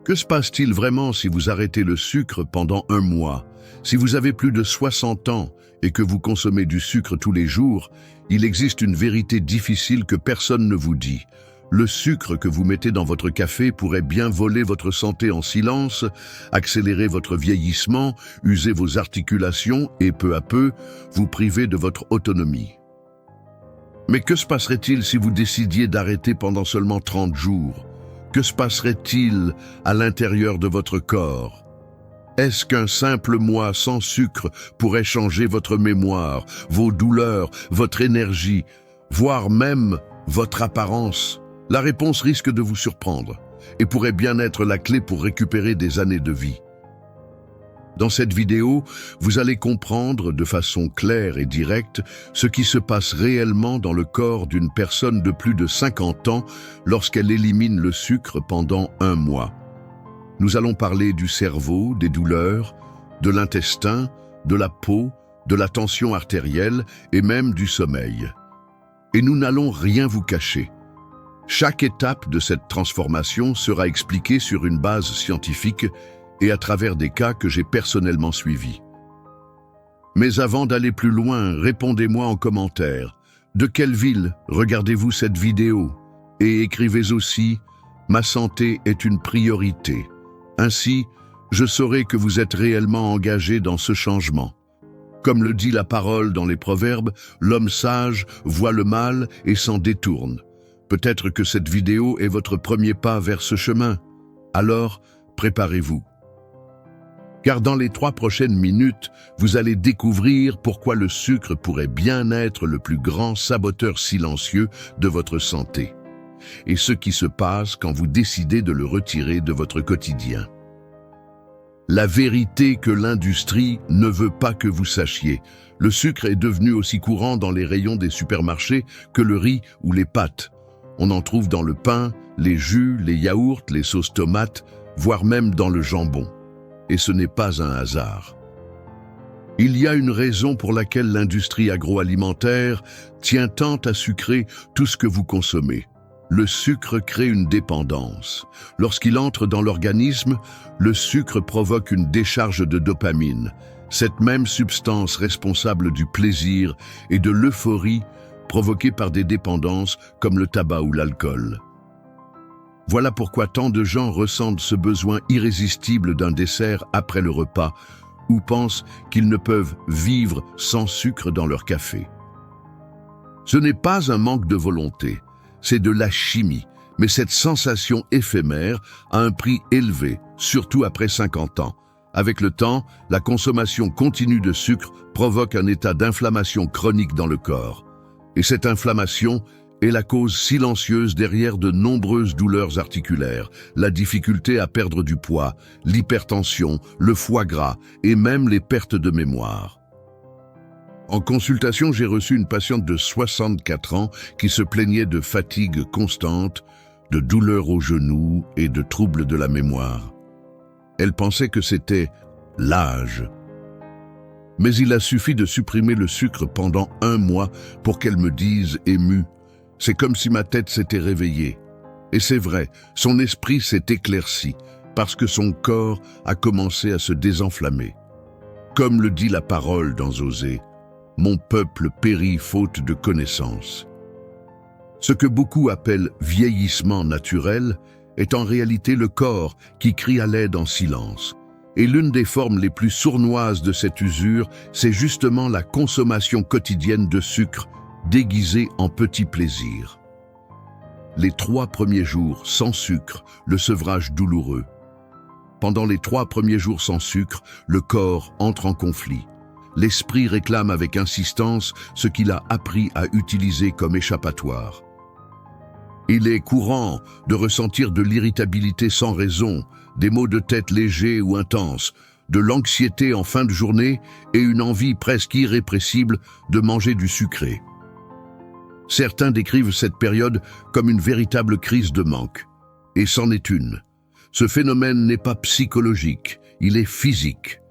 Que se passe-t-il vraiment si vous arrêtez le sucre pendant un mois? Si vous avez plus de 60 ans et que vous consommez du sucre tous les jours, il existe une vérité difficile que personne ne vous dit. Le sucre que vous mettez dans votre café pourrait bien voler votre santé en silence, accélérer votre vieillissement, user vos articulations et peu à peu, vous priver de votre autonomie. Mais que se passerait-il si vous décidiez d'arrêter pendant seulement 30 jours? Que se passerait-il à l'intérieur de votre corps? Est-ce qu'un simple mois sans sucre pourrait changer votre mémoire, vos douleurs, votre énergie, voire même votre apparence? La réponse risque de vous surprendre et pourrait bien être la clé pour récupérer des années de vie. Dans cette vidéo, vous allez comprendre de façon claire et directe ce qui se passe réellement dans le corps d'une personne de plus de 50 ans lorsqu'elle élimine le sucre pendant un mois. Nous allons parler du cerveau, des douleurs, de l'intestin, de la peau, de la tension artérielle et même du sommeil. Et nous n'allons rien vous cacher. Chaque étape de cette transformation sera expliquée sur une base scientifique et à travers des cas que j'ai personnellement suivis. Mais avant d'aller plus loin, répondez-moi en commentaire. De quelle ville regardez-vous cette vidéo? Et écrivez aussi « Ma santé est une priorité ». Ainsi, je saurai que vous êtes réellement engagé dans ce changement. Comme le dit la parole dans les Proverbes, l'homme sage voit le mal et s'en détourne. Peut-être que cette vidéo est votre premier pas vers ce chemin. Alors, préparez-vous. Car dans les 3 prochaines minutes, vous allez découvrir pourquoi le sucre pourrait bien être le plus grand saboteur silencieux de votre santé. Et ce qui se passe quand vous décidez de le retirer de votre quotidien. La vérité que l'industrie ne veut pas que vous sachiez. Le sucre est devenu aussi courant dans les rayons des supermarchés que le riz ou les pâtes. On en trouve dans le pain, les jus, les yaourts, les sauces tomates, voire même dans le jambon. Et ce n'est pas un hasard. Il y a une raison pour laquelle l'industrie agroalimentaire tient tant à sucrer tout ce que vous consommez. Le sucre crée une dépendance. Lorsqu'il entre dans l'organisme, le sucre provoque une décharge de dopamine, cette même substance responsable du plaisir et de l'euphorie provoquée par des dépendances comme le tabac ou l'alcool. Voilà pourquoi tant de gens ressentent ce besoin irrésistible d'un dessert après le repas ou pensent qu'ils ne peuvent vivre sans sucre dans leur café. Ce n'est pas un manque de volonté, c'est de la chimie, mais cette sensation éphémère a un prix élevé, surtout après 50 ans. Avec le temps, la consommation continue de sucre provoque un état d'inflammation chronique dans le corps. Et cette inflammation est la cause silencieuse derrière de nombreuses douleurs articulaires, la difficulté à perdre du poids, l'hypertension, le foie gras et même les pertes de mémoire. En consultation, j'ai reçu une patiente de 64 ans qui se plaignait de fatigue constante, de douleurs aux genoux et de troubles de la mémoire. Elle pensait que c'était l'âge. Mais il a suffi de supprimer le sucre pendant un mois pour qu'elle me dise, émue, « C'est comme si ma tête s'était réveillée. » Et c'est vrai, son esprit s'est éclairci parce que son corps a commencé à se désenflammer. Comme le dit la parole dans Osée, « Mon peuple périt faute de connaissance. » Ce que beaucoup appellent vieillissement naturel est en réalité le corps qui crie à l'aide en silence. Et l'une des formes les plus sournoises de cette usure, c'est justement la consommation quotidienne de sucre déguisée en petits plaisirs. Les 3 premiers jours sans sucre, le sevrage douloureux. Pendant les 3 premiers jours sans sucre, le corps entre en conflit. L'esprit réclame avec insistance ce qu'il a appris à utiliser comme échappatoire. Il est courant de ressentir de l'irritabilité sans raison, des maux de tête légers ou intenses, de l'anxiété en fin de journée et une envie presque irrépressible de manger du sucré. Certains décrivent cette période comme une véritable crise de manque. Et c'en est une. Ce phénomène n'est pas psychologique, il est physique.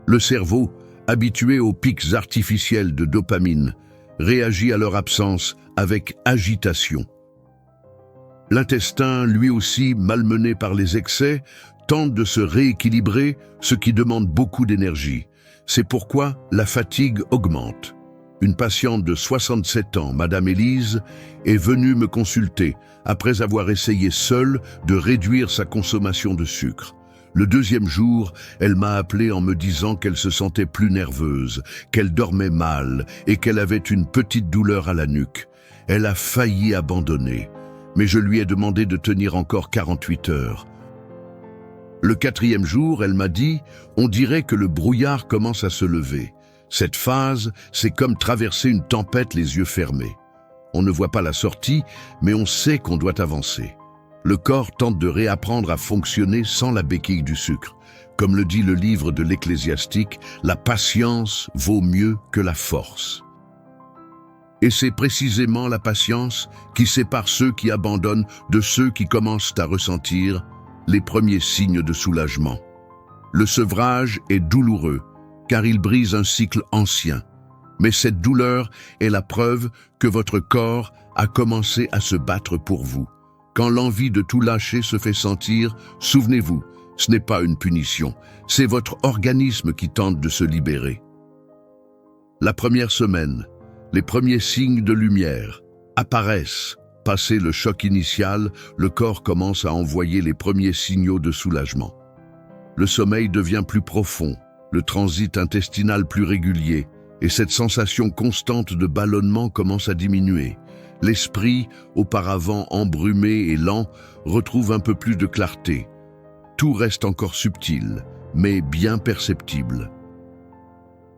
Le cerveau, habitué aux pics artificiels de dopamine, réagit à leur absence avec agitation. L'intestin, lui aussi malmené par les excès, tente de se rééquilibrer, ce qui demande beaucoup d'énergie. C'est pourquoi la fatigue augmente. Une patiente de 67 ans, Madame Élise, est venue me consulter après avoir essayé seule de réduire sa consommation de sucre. Le deuxième jour, elle m'a appelé en me disant qu'elle se sentait plus nerveuse, qu'elle dormait mal et qu'elle avait une petite douleur à la nuque. Elle a failli abandonner, mais je lui ai demandé de tenir encore 48 heures. Le quatrième jour, elle m'a dit « On dirait que le brouillard commence à se lever. Cette phase, c'est comme traverser une tempête les yeux fermés. On ne voit pas la sortie, mais on sait qu'on doit avancer. Le corps tente de réapprendre à fonctionner sans la béquille du sucre. Comme le dit le livre de l'Ecclésiastique, la patience vaut mieux que la force. » Et c'est précisément la patience qui sépare ceux qui abandonnent de ceux qui commencent à ressentir les premiers signes de soulagement. Le sevrage est douloureux, car il brise un cycle ancien. Mais cette douleur est la preuve que votre corps a commencé à se battre pour vous. Quand l'envie de tout lâcher se fait sentir, souvenez-vous, ce n'est pas une punition, c'est votre organisme qui tente de se libérer. La première semaine, les premiers signes de lumière apparaissent. Passé le choc initial, le corps commence à envoyer les premiers signaux de soulagement. Le sommeil devient plus profond, le transit intestinal plus régulier, et cette sensation constante de ballonnement commence à diminuer. L'esprit, auparavant embrumé et lent, retrouve un peu plus de clarté. Tout reste encore subtil, mais bien perceptible.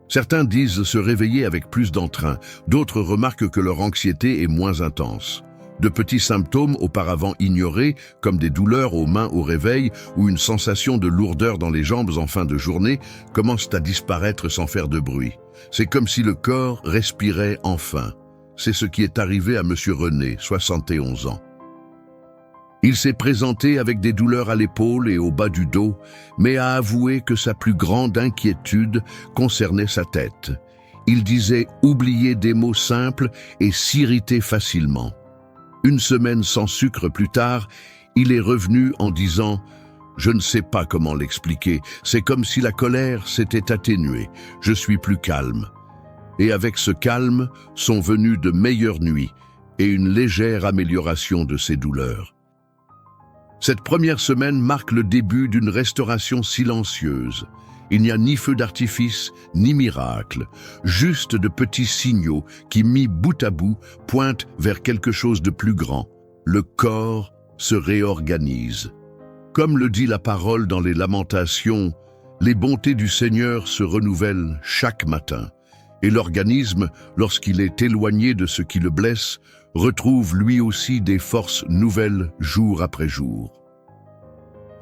Certains disent se réveiller avec plus d'entrain, d'autres remarquent que leur anxiété est moins intense. De petits symptômes auparavant ignorés, comme des douleurs aux mains au réveil ou une sensation de lourdeur dans les jambes en fin de journée, commencent à disparaître sans faire de bruit. C'est comme si le corps respirait enfin. C'est ce qui est arrivé à Monsieur René, 71 ans. Il s'est présenté avec des douleurs à l'épaule et au bas du dos, mais a avoué que sa plus grande inquiétude concernait sa tête. Il disait oublier des mots simples et s'irriter facilement. Une semaine sans sucre plus tard, il est revenu en disant « Je ne sais pas comment l'expliquer, c'est comme si la colère s'était atténuée, je suis plus calme. » Et avec ce calme sont venues de meilleures nuits et une légère amélioration de ses douleurs. Cette première semaine marque le début d'une restauration silencieuse. Il n'y a ni feu d'artifice, ni miracle, juste de petits signaux qui, mis bout à bout, pointent vers quelque chose de plus grand. Le corps se réorganise. Comme le dit la parole dans les Lamentations, les bontés du Seigneur se renouvellent chaque matin. Et l'organisme, lorsqu'il est éloigné de ce qui le blesse, retrouve lui aussi des forces nouvelles jour après jour.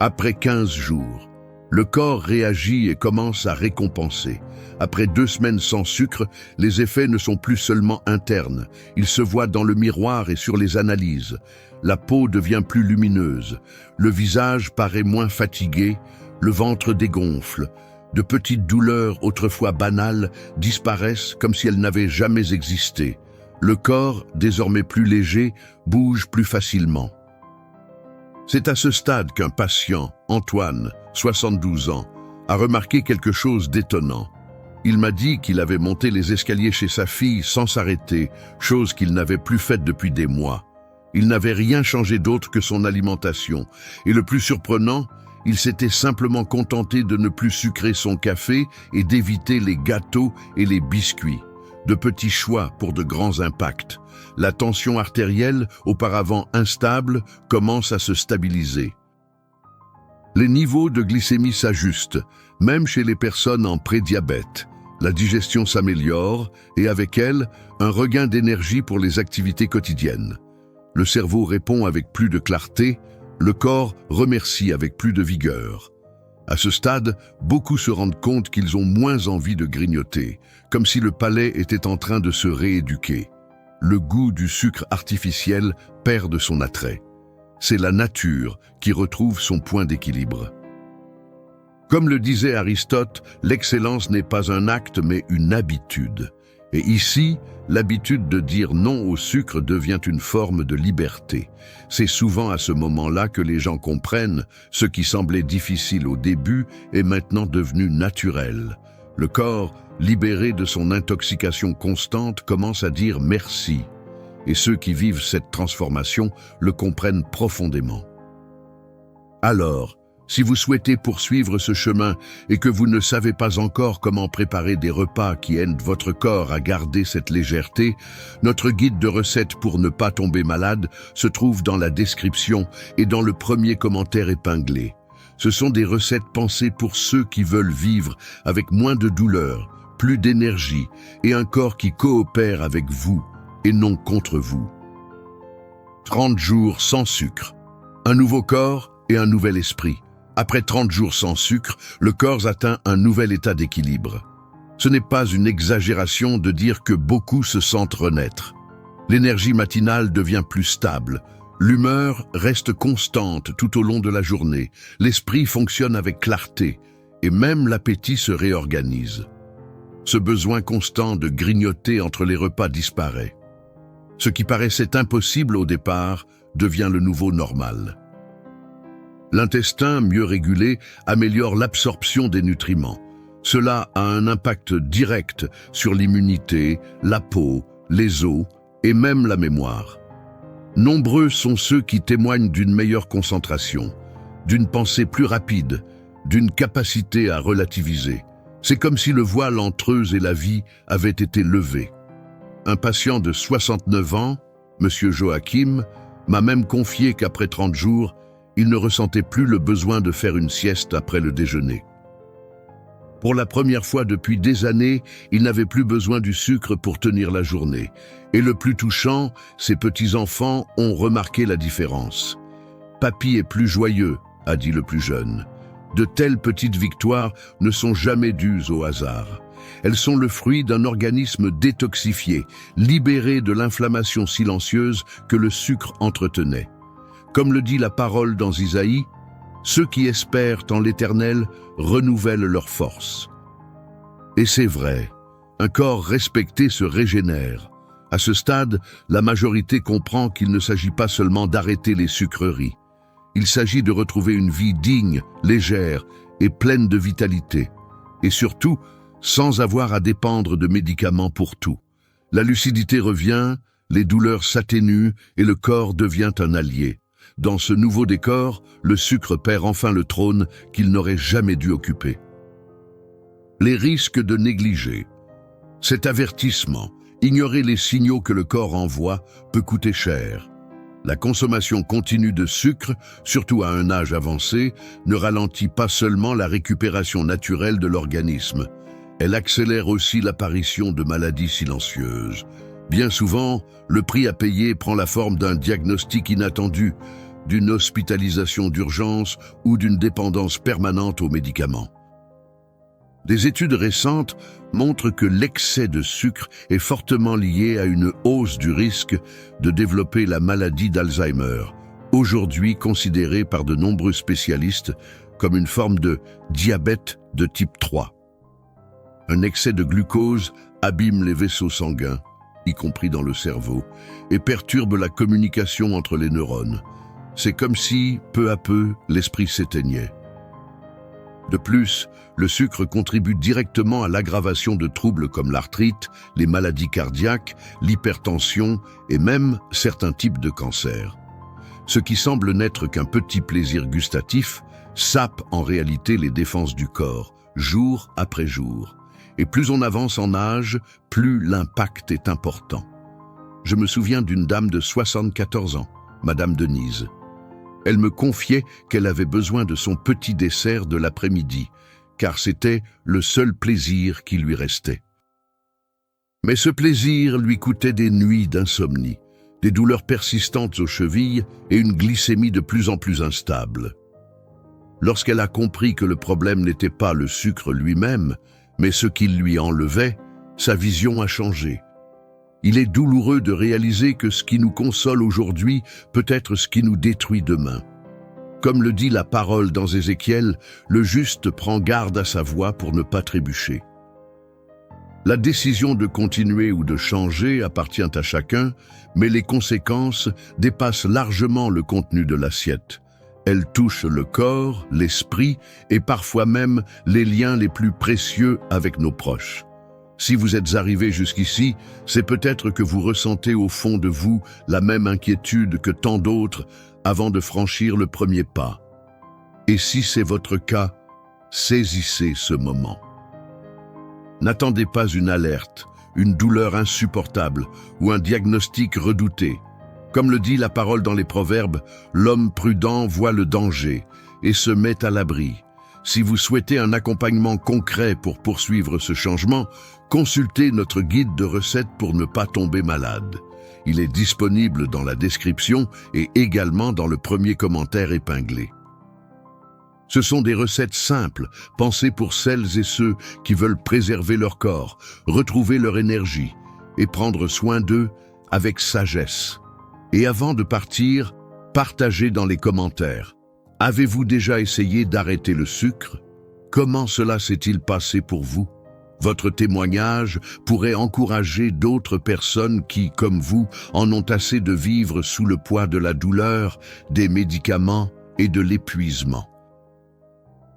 Après 15 jours, le corps réagit et commence à récompenser. Après 2 semaines sans sucre, les effets ne sont plus seulement internes. Ils se voient dans le miroir et sur les analyses. La peau devient plus lumineuse. Le visage paraît moins fatigué. Le ventre dégonfle. De petites douleurs autrefois banales disparaissent comme si elles n'avaient jamais existé. Le corps, désormais plus léger, bouge plus facilement. C'est à ce stade qu'un patient, Antoine, 72 ans, a remarqué quelque chose d'étonnant. Il m'a dit qu'il avait monté les escaliers chez sa fille sans s'arrêter, chose qu'il n'avait plus faite depuis des mois. Il n'avait rien changé d'autre que son alimentation. Et le plus surprenant, il s'était simplement contenté de ne plus sucrer son café et d'éviter les gâteaux et les biscuits. De petits choix pour de grands impacts. La tension artérielle, auparavant instable, commence à se stabiliser. Les niveaux de glycémie s'ajustent, même chez les personnes en prédiabète. La digestion s'améliore et avec elle, un regain d'énergie pour les activités quotidiennes. Le cerveau répond avec plus de clarté, le corps remercie avec plus de vigueur. À ce stade, beaucoup se rendent compte qu'ils ont moins envie de grignoter, comme si le palais était en train de se rééduquer. Le goût du sucre artificiel perd de son attrait. C'est la nature qui retrouve son point d'équilibre. Comme le disait Aristote, l'excellence n'est pas un acte mais une habitude. Et ici, l'habitude de dire non au sucre devient une forme de liberté. C'est souvent à ce moment-là que les gens comprennent ce qui semblait difficile au début est maintenant devenu naturel. Le corps, libéré de son intoxication constante, commence à dire merci. Et ceux qui vivent cette transformation le comprennent profondément. Alors, si vous souhaitez poursuivre ce chemin et que vous ne savez pas encore comment préparer des repas qui aident votre corps à garder cette légèreté, notre guide de recettes pour ne pas tomber malade se trouve dans la description et dans le premier commentaire épinglé. Ce sont des recettes pensées pour ceux qui veulent vivre avec moins de douleur, plus d'énergie et un corps qui coopère avec vous et non contre vous. 30 jours sans sucre. Un nouveau corps et un nouvel esprit. Après 30 jours sans sucre, le corps atteint un nouvel état d'équilibre. Ce n'est pas une exagération de dire que beaucoup se sentent renaître. L'énergie matinale devient plus stable. L'humeur reste constante tout au long de la journée. L'esprit fonctionne avec clarté et même l'appétit se réorganise. Ce besoin constant de grignoter entre les repas disparaît. Ce qui paraissait impossible au départ devient le nouveau normal. L'intestin, mieux régulé, améliore l'absorption des nutriments. Cela a un impact direct sur l'immunité, la peau, les os et même la mémoire. Nombreux sont ceux qui témoignent d'une meilleure concentration, d'une pensée plus rapide, d'une capacité à relativiser. C'est comme si le voile entre eux et la vie avait été levé. Un patient de 69 ans, M. Joachim, m'a même confié qu'après 30 jours, il ne ressentait plus le besoin de faire une sieste après le déjeuner. Pour la première fois depuis des années, il n'avait plus besoin du sucre pour tenir la journée. Et le plus touchant, ses petits-enfants ont remarqué la différence. « Papy est plus joyeux », a dit le plus jeune. De telles petites victoires ne sont jamais dues au hasard. Elles sont le fruit d'un organisme détoxifié, libéré de l'inflammation silencieuse que le sucre entretenait. Comme le dit la parole dans Isaïe, « Ceux qui espèrent en l'Éternel renouvellent leur force. » Et c'est vrai, un corps respecté se régénère. À ce stade, la majorité comprend qu'il ne s'agit pas seulement d'arrêter les sucreries. Il s'agit de retrouver une vie digne, légère et pleine de vitalité. Et surtout, sans avoir à dépendre de médicaments pour tout. La lucidité revient, les douleurs s'atténuent et le corps devient un allié. Dans ce nouveau décor, le sucre perd enfin le trône qu'il n'aurait jamais dû occuper. Les risques de négliger. Cet avertissement, ignorer les signaux que le corps envoie, peut coûter cher. La consommation continue de sucre, surtout à un âge avancé, ne ralentit pas seulement la récupération naturelle de l'organisme. Elle accélère aussi l'apparition de maladies silencieuses. Bien souvent, le prix à payer prend la forme d'un diagnostic inattendu, d'une hospitalisation d'urgence ou d'une dépendance permanente aux médicaments. Des études récentes montrent que l'excès de sucre est fortement lié à une hausse du risque de développer la maladie d'Alzheimer, aujourd'hui considérée par de nombreux spécialistes comme une forme de diabète de type 3. Un excès de glucose abîme les vaisseaux sanguins, y compris dans le cerveau, et perturbe la communication entre les neurones. C'est comme si, peu à peu, l'esprit s'éteignait. De plus, le sucre contribue directement à l'aggravation de troubles comme l'arthrite, les maladies cardiaques, l'hypertension et même certains types de cancers. Ce qui semble n'être qu'un petit plaisir gustatif sape en réalité les défenses du corps, jour après jour. Et plus on avance en âge, plus l'impact est important. Je me souviens d'une dame de 74 ans, Madame Denise. Elle me confiait qu'elle avait besoin de son petit dessert de l'après-midi, car c'était le seul plaisir qui lui restait. Mais ce plaisir lui coûtait des nuits d'insomnie, des douleurs persistantes aux chevilles et une glycémie de plus en plus instable. Lorsqu'elle a compris que le problème n'était pas le sucre lui-même, mais ce qu'il lui enlevait, sa vision a changé. Il est douloureux de réaliser que ce qui nous console aujourd'hui peut être ce qui nous détruit demain. Comme le dit la parole dans Ézéchiel, le juste prend garde à sa voie pour ne pas trébucher. La décision de continuer ou de changer appartient à chacun, mais les conséquences dépassent largement le contenu de l'assiette. Elles touchent le corps, l'esprit et parfois même les liens les plus précieux avec nos proches. Si vous êtes arrivé jusqu'ici, c'est peut-être que vous ressentez au fond de vous la même inquiétude que tant d'autres avant de franchir le premier pas. Et si c'est votre cas, saisissez ce moment. N'attendez pas une alerte, une douleur insupportable ou un diagnostic redouté. Comme le dit la parole dans les Proverbes, l'homme prudent voit le danger et se met à l'abri. Si vous souhaitez un accompagnement concret pour poursuivre ce changement, consultez notre guide de recettes pour ne pas tomber malade. Il est disponible dans la description et également dans le premier commentaire épinglé. Ce sont des recettes simples, pensées pour celles et ceux qui veulent préserver leur corps, retrouver leur énergie et prendre soin d'eux avec sagesse. Et avant de partir, partagez dans les commentaires. Avez-vous déjà essayé d'arrêter le sucre? Comment cela s'est-il passé pour vous? Votre témoignage pourrait encourager d'autres personnes qui, comme vous, en ont assez de vivre sous le poids de la douleur, des médicaments et de l'épuisement.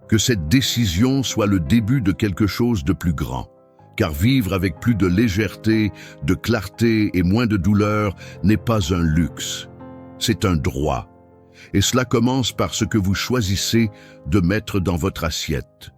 Que cette décision soit le début de quelque chose de plus grand, car vivre avec plus de légèreté, de clarté et moins de douleur n'est pas un luxe, c'est un droit. Et cela commence par ce que vous choisissez de mettre dans votre assiette.